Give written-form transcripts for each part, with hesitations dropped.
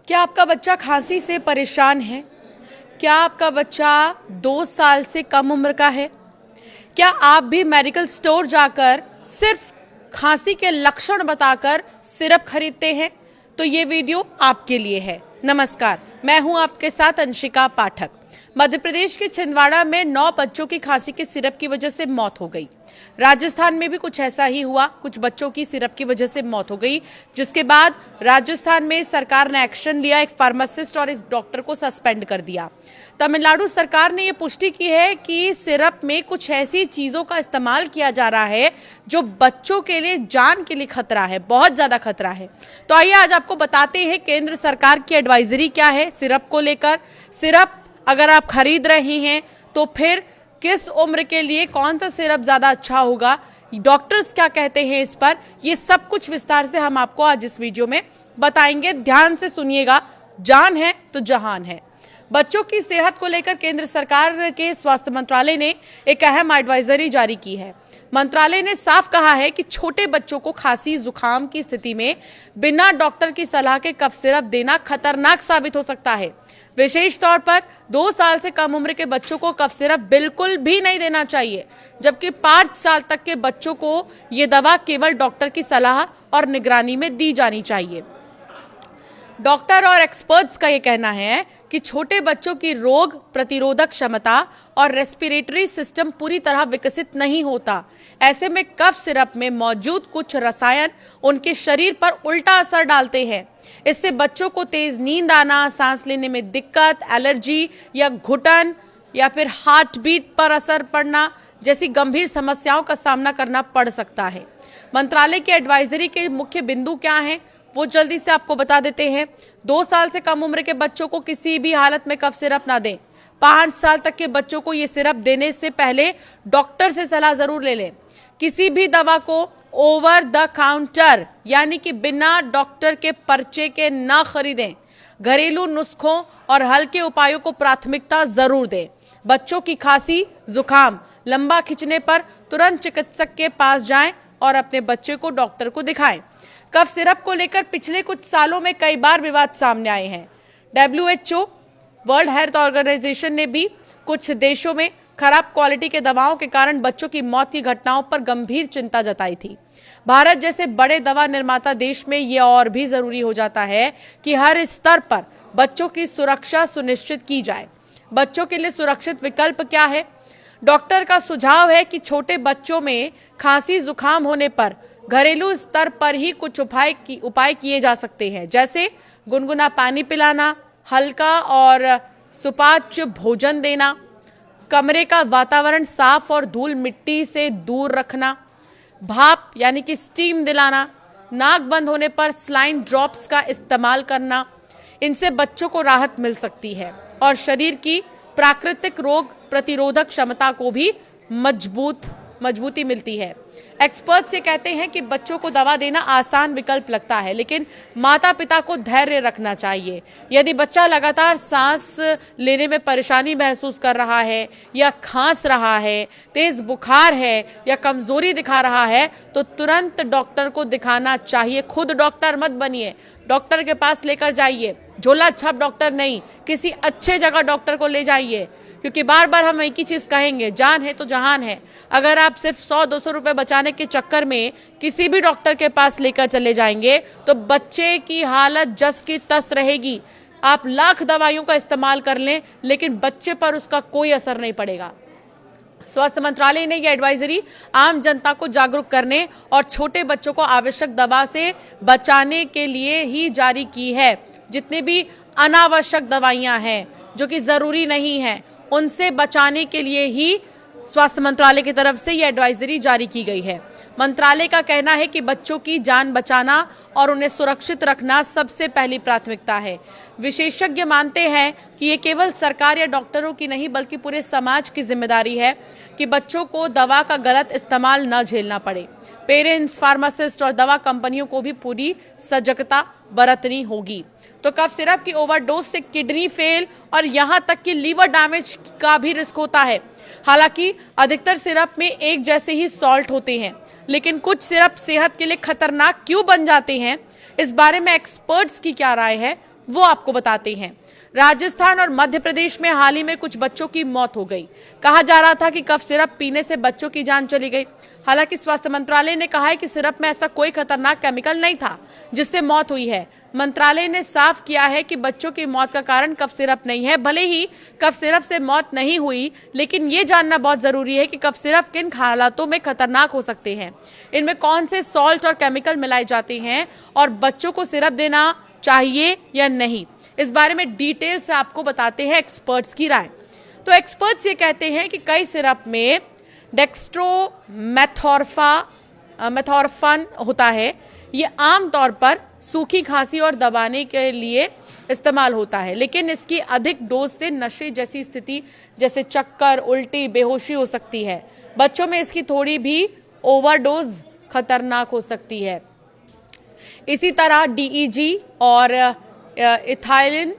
क्या आपका बच्चा खांसी से परेशान है? क्या आपका बच्चा 2 साल से कम उम्र का है? क्या आप भी मेडिकल स्टोर जाकर सिर्फ खांसी के लक्षण बताकर सिरप खरीदते हैं? तो ये वीडियो आपके लिए है। नमस्कार, मैं हूं आपके साथ अंशिका पाठक। मध्य प्रदेश के छिंदवाड़ा में 9 बच्चों की खांसी के सिरप की वजह से मौत हो गई। राजस्थान में भी कुछ ऐसा ही हुआ, कुछ बच्चों की सिरप की वजह से मौत हो गई, जिसके बाद राजस्थान में सरकार ने एक्शन लिया, एक फार्मासिस्ट और एक डॉक्टर को सस्पेंड कर दिया। तमिलनाडु सरकार ने यह पुष्टि की है कि सिरप में कुछ ऐसी चीजों का इस्तेमाल किया जा रहा है जो बच्चों के लिए, जान के लिए खतरा है, बहुत ज्यादा खतरा है। तो आइए आज आपको बताते हैं केंद्र सरकार की एडवाइजरी क्या है सिरप को लेकर। सिरप अगर आप खरीद रहे हैं तो फिर किस उम्र के लिए कौन सा सिरप ज्यादा अच्छा होगा, डॉक्टर्स क्या कहते हैं इस पर, ये सब कुछ विस्तार से हम आपको आज इस वीडियो में बताएंगे। ध्यान से सुनिएगा, जान है तो जहान है। बच्चों की सेहत को लेकर केंद्र सरकार के स्वास्थ्य मंत्रालय ने एक अहम एडवाइजरी जारी की है। मंत्रालय ने साफ कहा है कि छोटे बच्चों को खांसी जुकाम की स्थिति में बिना डॉक्टर की सलाह के कफ सिरप देना खतरनाक साबित हो सकता है। विशेष तौर पर 2 साल से कम उम्र के बच्चों को कफ सिरप बिल्कुल भी नहीं देना चाहिए, जबकि 5 साल तक के बच्चों को ये दवा केवल डॉक्टर की सलाह और निगरानी में दी जानी चाहिए। डॉक्टर और एक्सपर्ट्स का ये कहना है कि छोटे बच्चों की रोग प्रतिरोधक क्षमता और रेस्पिरेटरी सिस्टम पूरी तरह विकसित नहीं होता। ऐसे में कफ सिरप में मौजूद कुछ रसायन उनके शरीर पर उल्टा असर डालते हैं। इससे बच्चों को तेज नींद आना, सांस लेने में दिक्कत, एलर्जी या घुटन या फिर हार्ट बीट पर असर पड़ना जैसी गंभीर समस्याओं का सामना करना पड़ सकता है। मंत्रालय की एडवाइजरी के मुख्य बिंदु क्या हैं, वो जल्दी से आपको बता देते हैं। 2 साल से कम उम्र के बच्चों को किसी भी हालत में कफ सिरप ना दें। 5 साल तक के बच्चों को ये सिरप देने से पहले डॉक्टर से सलाह जरूर ले लें। किसी भी दवा को ओवर द काउंटर यानी कि बिना डॉक्टर के पर्चे के ना खरीदें। घरेलू नुस्खों और हल्के उपायों को प्राथमिकता जरूर दें। बच्चों की खांसी जुकाम लंबा खिंचने पर तुरंत चिकित्सक के पास जाएं और अपने बच्चे को डॉक्टर को दिखाएं। कफ सिरप को लेकर पिछले कुछ सालों में कई बार विवाद सामने आए हैं। WHO वर्ल्ड हेल्थ ऑर्गेनाइजेशन ने भी कुछ देशों में खराब क्वालिटी के दवाओं के कारण बच्चों की मौत की घटनाओं पर गंभीर चिंता जताई थी। भारत जैसे बड़े दवा निर्माता देश में यह और भी जरूरी हो जाता है कि हर स्तर पर बच्चों की सुरक्षा सुनिश्चित की जाए। बच्चों के लिए सुरक्षित विकल्प क्या है? डॉक्टर का सुझाव है कि छोटे बच्चों में खांसी जुकाम होने पर घरेलू स्तर पर ही कुछ उपाय किए जा सकते हैं, जैसे गुनगुना पानी पिलाना, हल्का और सुपाच्य भोजन देना, कमरे का वातावरण साफ और धूल मिट्टी से दूर रखना, भाप यानी कि स्टीम दिलाना, नाक बंद होने पर सलाइन ड्रॉप्स का इस्तेमाल करना। इनसे बच्चों को राहत मिल सकती है और शरीर की प्राकृतिक रोग प्रतिरोधक क्षमता को भी मजबूती मिलती है। एक्सपर्ट्स ये कहते हैं कि बच्चों को दवा देना आसान विकल्प लगता है, लेकिन माता पिता को धैर्य रखना चाहिए। यदि बच्चा लगातार सांस लेने में परेशानी महसूस कर रहा है या खांस रहा है, तेज बुखार है या कमजोरी दिखा रहा है, तो तुरंत डॉक्टर को दिखाना चाहिए। खुद डॉक्टर मत बनिए, डॉक्टर के पास लेकर जाइए। झोला छाप डॉक्टर नहीं, किसी अच्छे जगह डॉक्टर को ले जाइए, क्योंकि बार बार हम एक ही चीज कहेंगे, जान है तो जहान है। अगर आप सिर्फ 100-200 रुपए बचाने के चक्कर में किसी भी डॉक्टर के पास लेकर चले जाएंगे तो बच्चे की हालत जस की तस रहेगी। आप लाख दवाइयों का इस्तेमाल कर लें, लेकिन बच्चे पर उसका कोई असर नहीं पड़ेगा। स्वास्थ्य मंत्रालय ने यह एडवाइजरी आम जनता को जागरूक करने और छोटे बच्चों को आवश्यक दवा से बचाने के लिए ही जारी की है। जितने भी अनावश्यक दवाइयां हैं जो कि जरूरी नहीं हैं, उनसे बचाने के लिए ही स्वास्थ्य मंत्रालय की तरफ से यह एडवाइजरी जारी की गई है। मंत्रालय का कहना है कि बच्चों की जान बचाना और उन्हें सुरक्षित रखना सबसे पहली प्राथमिकता है। विशेषज्ञ मानते हैं कि ये केवल सरकार या डॉक्टरों की नहीं बल्कि पूरे समाज की जिम्मेदारी है कि बच्चों को दवा का गलत इस्तेमाल न झेलना पड़े। पेरेंट्स, फार्मासिस्ट और दवा कंपनियों को भी पूरी सजगता बरतनी होगी। तो कफ सिरप की ओवरडोज से किडनी फेल और यहाँ तक कि लीवर डैमेज का भी रिस्क होता है। हालांकि अधिकतर सिरप में एक जैसे ही सॉल्ट होते हैं, लेकिन कुछ सिरप सेहत के लिए खतरनाक क्यों बन जाते हैं, इस बारे में एक्सपर्ट्स की क्या राय है वो आपको बताते हैं। राजस्थान और मध्य प्रदेश में हाल ही में कुछ बच्चों की मौत हो गई। कहा जा रहा था कि कफ सिरप पीने से बच्चों की जान चली गई। हालांकि स्वास्थ्य मंत्रालय ने कहा है कि सिरप में ऐसा कोई खतरनाक केमिकल नहीं था जिससे मौत हुई है। मंत्रालय ने साफ किया है कि बच्चों की मौत का कारण कफ सिरप नहीं है। भले ही कफ सिरप से मौत नहीं हुई, लेकिन ये जानना बहुत जरूरी है कि कफ सिरप किन हालातों में खतरनाक हो सकते हैं, इनमें कौन से सॉल्ट और केमिकल मिलाए जाते हैं और बच्चों को सिरप देना चाहिए या नहीं, इस बारे में डिटेल से आपको बताते हैं एक्सपर्ट्स की राय। तो एक्सपर्ट्स ये कहते हैं कि कई सिरप में डेक्स्ट्रोमेथोर्फन होता है। ये आमतौर पर सूखी खांसी और दबाने के लिए इस्तेमाल होता है, लेकिन इसकी अधिक डोज से नशे जैसी स्थिति जैसे चक्कर, उल्टी, बेहोशी हो सकती है। बच्चों में इसकी थोड़ी भी ओवरडोज खतरनाक हो सकती है। इसी तरह DEG और इथाइलिन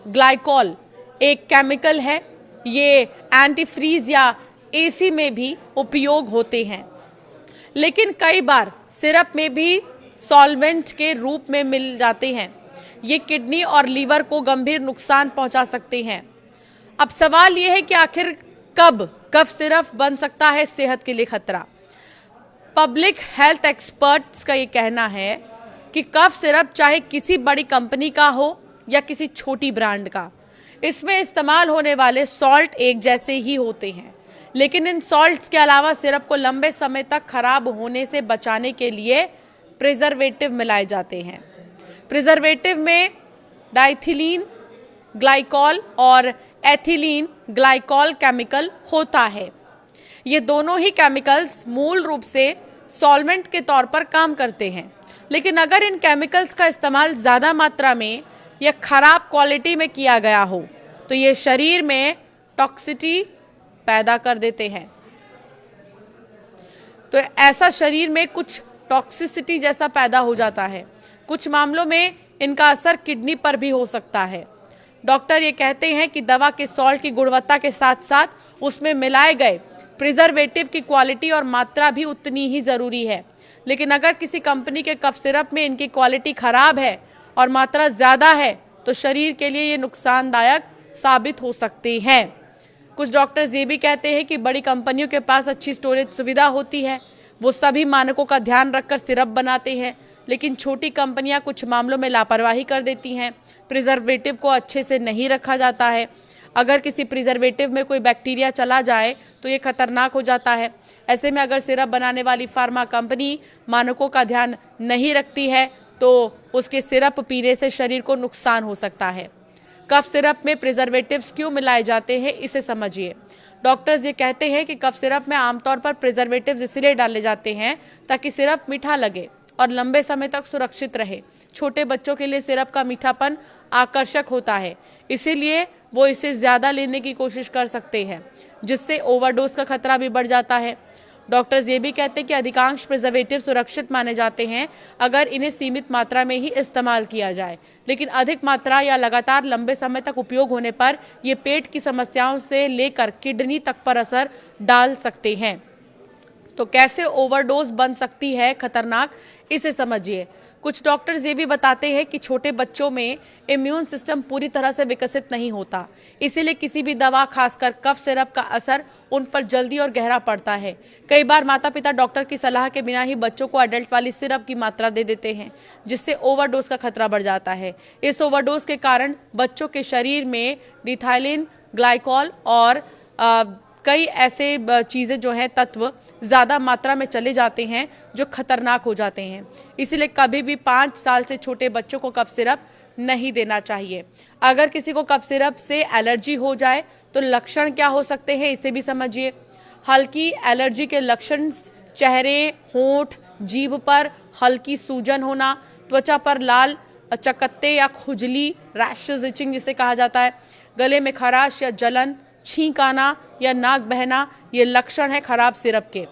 ग्लाइकॉल एक केमिकल है। ये एंटीफ्रीज या AC में भी उपयोग होते हैं, लेकिन कई बार सिरप में भी सॉल्वेंट के रूप में मिल जाते हैं। ये किडनी और लीवर को गंभीर नुकसान पहुंचा सकते हैं। अब सवाल ये है कि आखिर कब कफ सिरप बन सकता है सेहत के लिए खतरा। पब्लिक हेल्थ एक्सपर्ट्स का ये कहना है कि कफ सिरप चाहे किसी बड़ी कंपनी का हो या किसी छोटी ब्रांड का, इसमें इस्तेमाल होने वाले सॉल्ट एक जैसे ही होते हैं, लेकिन इन सॉल्ट्स के अलावा सिरप को लंबे समय तक खराब होने से बचाने के लिए प्रिजर्वेटिव मिलाए जाते हैं। प्रिजर्वेटिव में डाइथिलीन ग्लाइकॉल और एथिलीन ग्लाइकॉल केमिकल होता है। ये दोनों ही केमिकल्स मूल रूप से सॉल्वेंट के तौर पर काम करते हैं, लेकिन अगर इन केमिकल्स का इस्तेमाल ज़्यादा मात्रा में या खराब क्वालिटी में किया गया हो तो ये शरीर में टॉक्सिटी पैदा कर देते हैं। तो ऐसा शरीर में कुछ टॉक्सिसिटी जैसा पैदा हो जाता है। कुछ मामलों में इनका असर किडनी पर भी हो सकता है। डॉक्टर ये कहते हैं कि दवा के सॉल्ट की गुणवत्ता के साथ साथ उसमें मिलाए गए प्रिजर्वेटिव की क्वालिटी और मात्रा भी उतनी ही ज़रूरी है। लेकिन अगर किसी कंपनी के कफ सिरप में इनकी क्वालिटी खराब है और मात्रा ज़्यादा है तो शरीर के लिए ये नुकसानदायक साबित हो सकते हैं। कुछ डॉक्टर्स ये भी कहते हैं कि बड़ी कंपनियों के पास अच्छी स्टोरेज सुविधा होती है, वो सभी मानकों का ध्यान रखकर सिरप बनाते हैं, लेकिन छोटी कंपनियां कुछ मामलों में लापरवाही कर देती हैं। प्रिजर्वेटिव को अच्छे से नहीं रखा जाता है। अगर किसी प्रिजर्वेटिव में कोई बैक्टीरिया चला जाए तो ये खतरनाक हो जाता है। ऐसे में अगर सिरप बनाने वाली फार्मा कंपनी मानकों का ध्यान नहीं रखती है तो उसके सिरप पीने से शरीर को नुकसान हो सकता है। कफ सिरप में प्रिजर्वेटिव्स क्यों मिलाए जाते हैं, इसे समझिए। डॉक्टर्स ये कहते हैं कि कफ सिरप में आमतौर पर प्रिजर्वेटिव्स इसलिए डाले जाते हैं ताकि सिरप मीठा लगे और लंबे समय तक सुरक्षित रहे। छोटे बच्चों के लिए सिरप का मीठापन आकर्षक होता है, इसीलिए वो इसे ज़्यादा लेने की कोशिश कर सकते हैं, जिससे ओवरडोज का खतरा भी बढ़ जाता है। डॉक्टर्स ये भी कहते हैं कि अधिकांश प्रिजर्वेटिव सुरक्षित माने जाते हैं अगर इन्हें सीमित मात्रा में ही इस्तेमाल किया जाए, लेकिन अधिक मात्रा या लगातार लंबे समय तक उपयोग होने पर ये पेट की समस्याओं से लेकर किडनी तक पर असर डाल सकते हैं। तो कैसे ओवरडोज बन सकती है खतरनाक, इसे समझिए। कुछ डॉक्टर्स ये भी बताते हैं कि छोटे बच्चों में इम्यून सिस्टम पूरी तरह से विकसित नहीं होता, इसीलिए किसी भी दवा, खासकर कफ सिरप का असर उन पर जल्दी और गहरा पड़ता है। कई बार माता पिता डॉक्टर की सलाह के बिना ही बच्चों को एडल्ट वाली सिरप की मात्रा दे देते हैं, जिससे ओवरडोज का खतरा बढ़ जाता है। इस ओवरडोज के कारण बच्चों के शरीर में डिथाइलिन ग्लाइकॉल और कई ऐसे चीज़ें जो हैं, तत्व ज़्यादा मात्रा में चले जाते हैं जो खतरनाक हो जाते हैं। इसीलिए कभी भी 5 साल से छोटे बच्चों को कफ सिरप नहीं देना चाहिए। अगर किसी को कफ सिरप से एलर्जी हो जाए तो लक्षण क्या हो सकते हैं, इसे भी समझिए। हल्की एलर्जी के लक्षण चेहरे, होंठ, जीभ पर हल्की सूजन होना, त्वचा पर लाल चकत्ते या खुजली, रैशेज, इचिंग जिसे कहा जाता है, गले में खराश या जलन, छींक आना या नाक बहना, ये लक्षण है खराब सिरप के।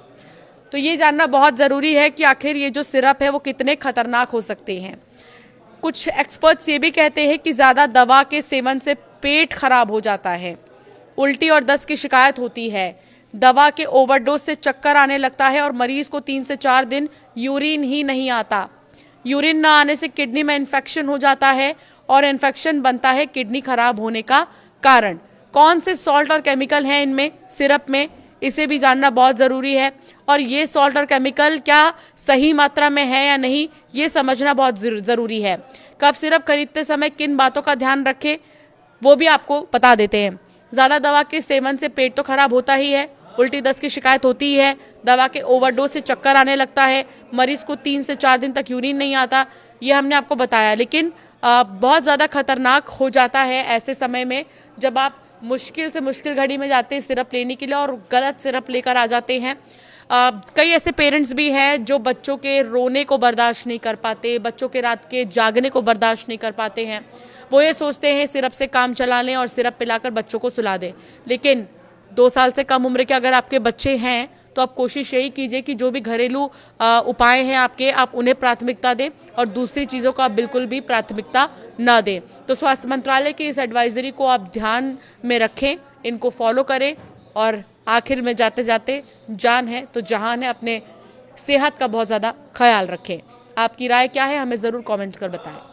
तो ये जानना बहुत ज़रूरी है कि आखिर ये जो सिरप है वो कितने खतरनाक हो सकते हैं। कुछ एक्सपर्ट्स ये भी कहते हैं कि ज़्यादा दवा के सेवन से पेट खराब हो जाता है, उल्टी और दस्त की शिकायत होती है, दवा के ओवरडोज से चक्कर आने लगता है और मरीज को 3 से 4 दिन यूरिन ही नहीं आता। यूरिन न आने से किडनी में इन्फेक्शन हो जाता है और इन्फेक्शन बनता है किडनी खराब होने का कारण। कौन से सॉल्ट और केमिकल हैं इनमें, सिरप में, इसे भी जानना बहुत ज़रूरी है। और ये सॉल्ट और केमिकल क्या सही मात्रा में है या नहीं, ये समझना बहुत ज़रूरी है। कफ सिरप खरीदते समय किन बातों का ध्यान रखें, वो भी आपको बता देते हैं। ज़्यादा दवा के सेवन से पेट तो खराब होता ही है, उल्टी दस्त की शिकायत होती ही है, दवा के ओवरडोज से चक्कर आने लगता है, मरीज को 3 से 4 दिन तक यूरिन नहीं आता, ये हमने आपको बताया। लेकिन बहुत ज़्यादा खतरनाक हो जाता है ऐसे समय में जब आप मुश्किल से मुश्किल घड़ी में जाते हैं सिरप लेने के लिए और गलत सिरप लेकर आ जाते हैं। कई ऐसे पेरेंट्स भी हैं जो बच्चों के रोने को बर्दाश्त नहीं कर पाते, बच्चों के रात के जागने को बर्दाश्त नहीं कर पाते हैं। वो ये सोचते हैं सिरप से काम चला लें और सिरप पिलाकर बच्चों को सुला दें। लेकिन 2 साल से कम उम्र के अगर आपके बच्चे हैं तो आप कोशिश यही कीजिए कि जो भी घरेलू उपाय हैं आपके, आप उन्हें प्राथमिकता दें और दूसरी चीज़ों को आप बिल्कुल भी प्राथमिकता न दें। तो स्वास्थ्य मंत्रालय की इस एडवाइजरी को आप ध्यान में रखें, इनको फॉलो करें और आखिर में जाते जाते जान है तो जहान है, अपने सेहत का बहुत ज़्यादा ख्याल रखें। आपकी राय क्या है, हमें ज़रूर कमेंट कर बताएं।